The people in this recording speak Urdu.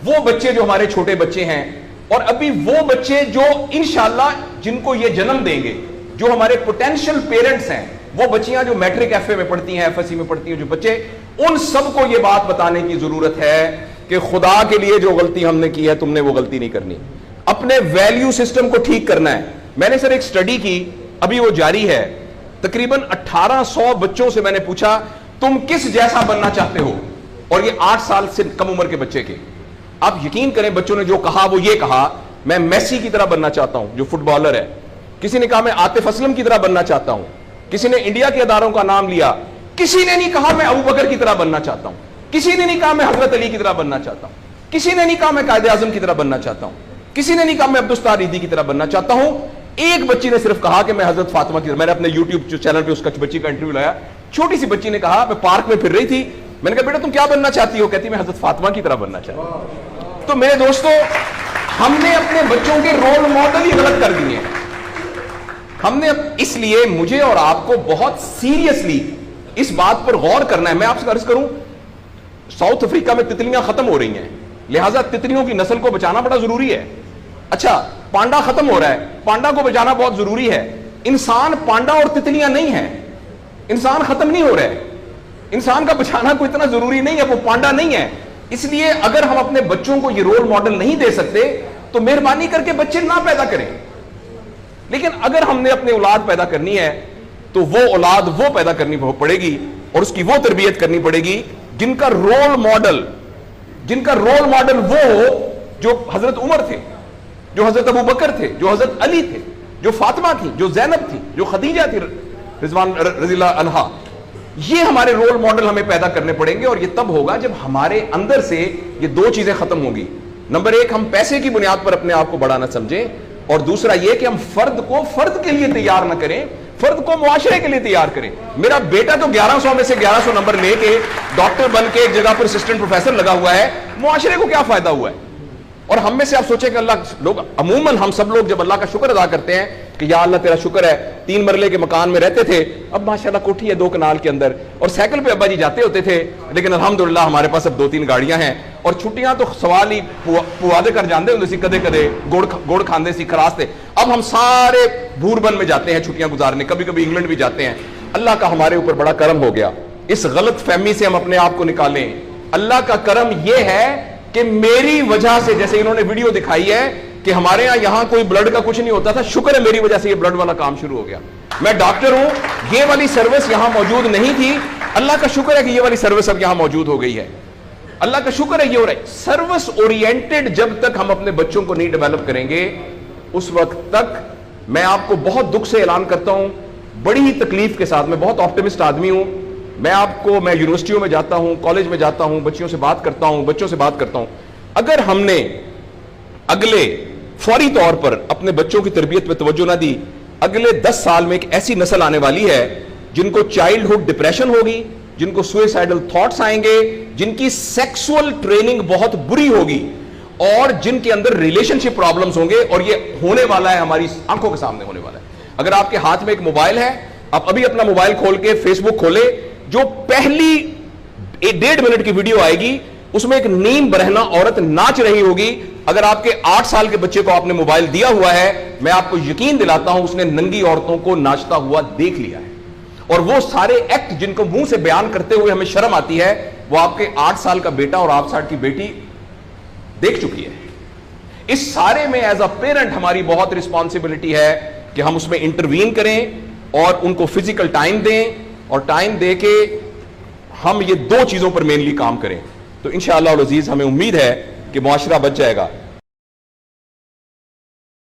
وہ بچے جو ہمارے چھوٹے بچے ہیں اور ابھی وہ بچے جو انشاءاللہ جن کو یہ جنم دیں گے, جو ہمارے پوٹینشیل پیرنٹس ہیں, وہ بچیاں جو میٹرک ایف اے میں پڑھتی ہیں, ایف ایس سی میں پڑھتی ہیں, جو بچے, ان سب کو یہ بات بتانے کی ضرورت ہے کہ خدا کے لیے جو غلطی ہم نے کی ہے تم نے وہ غلطی نہیں کرنی. اپنے ویلیو سسٹم کو ٹھیک کرنا ہے. میں نے سر ایک سٹڈی کی, ابھی وہ جاری ہے, تقریباً 1800 بچوں سے میں نے پوچھا تم کس جیسا بننا چاہتے ہو, اور یہ 8 سال سے کم عمر کے بچے کے. آپ یقین کریں بچوں نے جو کہا وہ یہ کہا میں میسی کی طرح بننا چاہتا ہوں جو فٹ بالر ہے, کسی نے کہا میں عاطف اسلم کی طرح بننا چاہتا ہوں, کسی نے انڈیا کے اداروں کا نام لیا, کسی نے نہیں کہا میں ابو بکر کی طرح بننا چاہتا ہوں, کسی نے نہیں کہا میں حضرت علی کی طرح بننا چاہتا ہوں, کسی نے نہیں کہا میں قائد اعظم کی طرح بننا چاہتا ہوں, کسی نے نہیں کہا میں عبدالستار ریدی کی طرح بننا چاہتا ہوں. ایک بچی نے صرف کہا کہ میں حضرت فاطمہ کی طرح. میں نے اپنے یوٹیوب چینل پہ اس کا بچی کا انٹرویو لایا, چھوٹی سی بچی نے کہا میں پارک میں پھر رہی تھی, میں نے کہا بیٹا تم کیا بننا چاہتی ہو, کہتی میں حضرت فاطمہ کی طرح بننا چاہتی ہوں. تو میرے دوستو ہم نے اپنے بچوں کے رول ماڈل ہی غلط کر دیے ہیں. ہم نے اس لیے مجھے اور آپ کو بہت سیریسلی اس بات پر غور کرنا ہے. میں آپ سے عرض کروں ساؤتھ افریقہ میں تتلیاں ختم ہو رہی ہیں, لہٰذا تتلیوں کی نسل کو بچانا بڑا ضروری ہے. اچھا پانڈا ختم ہو رہا ہے, پانڈا کو بچانا بہت ضروری ہے. انسان پانڈا اور تتلیاں نہیں ہیں, انسان ختم نہیں ہو رہا ہے, انسان کا بچانا کوئی اتنا ضروری نہیں ہے, وہ پانڈا نہیں ہے. اس لیے اگر ہم اپنے بچوں کو یہ رول ماڈل نہیں دے سکتے تو مہربانی کر کے بچے نہ پیدا کریں. لیکن اگر ہم نے اپنی اولاد پیدا کرنی ہے تو وہ اولاد وہ پیدا کرنی پڑے گی اور اس کی وہ تربیت کرنی پڑے گی جن کا رول ماڈل وہ ہو جو حضرت عمر تھے, جو حضرت ابو بکر تھے, جو حضرت علی تھے, جو فاطمہ تھی, جو زینب تھی, جو خدیجہ تھی رضوان رضی اللہ عنہا. یہ ہمارے رول ماڈل ہمیں پیدا کرنے پڑیں گے, اور یہ تب ہوگا جب ہمارے اندر سے یہ دو چیزیں ختم ہوں گی. نمبر ایک, ہم پیسے کی بنیاد پر اپنے آپ کو بڑا نہ سمجھیں, اور دوسرا یہ کہ ہم فرد کو فرد کے لیے تیار نہ کریں, فرد کو معاشرے کے لیے تیار کریں. میرا بیٹا تو 1100 میں سے 1100 نمبر لے کے ڈاکٹر بن کے ایک جگہ پر اسسٹنٹ پروفیسر لگا ہوا ہے, معاشرے کو کیا فائدہ ہوا ہے؟ اور ہم میں سے آپ سوچیں کہ اللہ لوگ عموماً ہم سب لوگ جب اللہ کا شکر ادا کرتے ہیں کہ یا اللہ تیرا شکر ہے 3 مرلے کے مکان میں رہتے تھے, اب ماشاءاللہ کوٹھی ہے 2 کنال کے اندر, اور سائیکل پہ ابا جی جاتے ہوتے تھے, لیکن الحمدللہ ہمارے پاس اب 2-3 گاڑیاں ہیں, اور چھٹیاں تو سوال ہی پوادے کر جاندے ہوتے سی, کدے کدے گوڑ کھاندے سی, کھراستے. اب ہم سارے بھوربن میں جاتے ہیں چھٹیاں گزارنے, کبھی کبھی انگلینڈ بھی جاتے ہیں. اللہ کا ہمارے اوپر بڑا کرم ہو گیا. اس غلط فہمی سے ہم اپنے آپ کو نکالیں. اللہ کا کرم یہ ہے کہ میری وجہ سے, جیسے انہوں نے ویڈیو دکھائی ہے کہ ہمارے یہاں کوئی بلڈ کا کچھ نہیں ہوتا تھا, شکر ہے میری وجہ سے یہ بلڈ والا کام شروع ہو گیا. میں ڈاکٹر ہوں, یہ والی سروس یہاں موجود نہیں تھی, اللہ کا شکر ہے کہ یہ والی سروس اب یہاں موجود ہو گئی ہے. اللہ کا شکر ہے یہ ہو رہا ہے. سروس اورینٹڈ جب تک ہم اپنے بچوں کو نہیں ڈیولپ کریں گے, اس وقت تک میں آپ کو بہت دکھ سے اعلان کرتا ہوں, بڑی ہی تکلیف کے ساتھ, میں بہت آپٹمسٹ آدمی ہوں, میں یونیورسٹیوں میں جاتا ہوں, کالج میں جاتا ہوں, بچوں سے بات کرتا ہوں, اگر ہم نے اگلے فوری طور پر اپنے بچوں کی تربیت پہ توجہ نہ دی, اگلے 10 سال میں ایک ایسی نسل آنے والی ہے جن کو چائلڈہڈ ڈپریشن ہوگی, جن کو سوئسائڈل تھاٹس آئیں گے, جن کی سیکسول ٹریننگ بہت بری ہوگی, اور جن کے اندر ریلیشن شپ پرابلمز ہوں گے, اور یہ ہونے والا ہے, ہماری آنکھوں کے سامنے ہونے والا ہے. اگر آپ کے ہاتھ میں ایک موبائل ہے, آپ ابھی اپنا موبائل کھول کے فیس بک کھولے, جو پہلی 1.5 منٹ کی ویڈیو آئے گی اس میں ایک نیم برہنہ عورت ناچ رہی ہوگی. اگر آپ کے 8 سال کے بچے کو آپ نے موبائل دیا ہوا ہے, میں آپ کو یقین دلاتا ہوں اس نے ننگی عورتوں کو ناچتا ہوا دیکھ لیا ہے, اور وہ سارے ایکٹ جن کو منہ سے بیان کرتے ہوئے ہمیں شرم آتی ہے, وہ آپ کے 8 سال کا بیٹا اور 8 سال کی بیٹی دیکھ چکی ہے. اس سارے میں ایز اے پیرنٹ ہماری بہت رسپانسبلٹی ہے کہ ہم اس میں انٹروین کریں اور ان کو فزیکل ٹائم دیں, اور ٹائم دے کے ہم یہ 2 چیزوں پر مینلی کام کریں. تو انشاءاللہ العزیز ہمیں امید ہے کہ معاشرہ بچ جائے گا.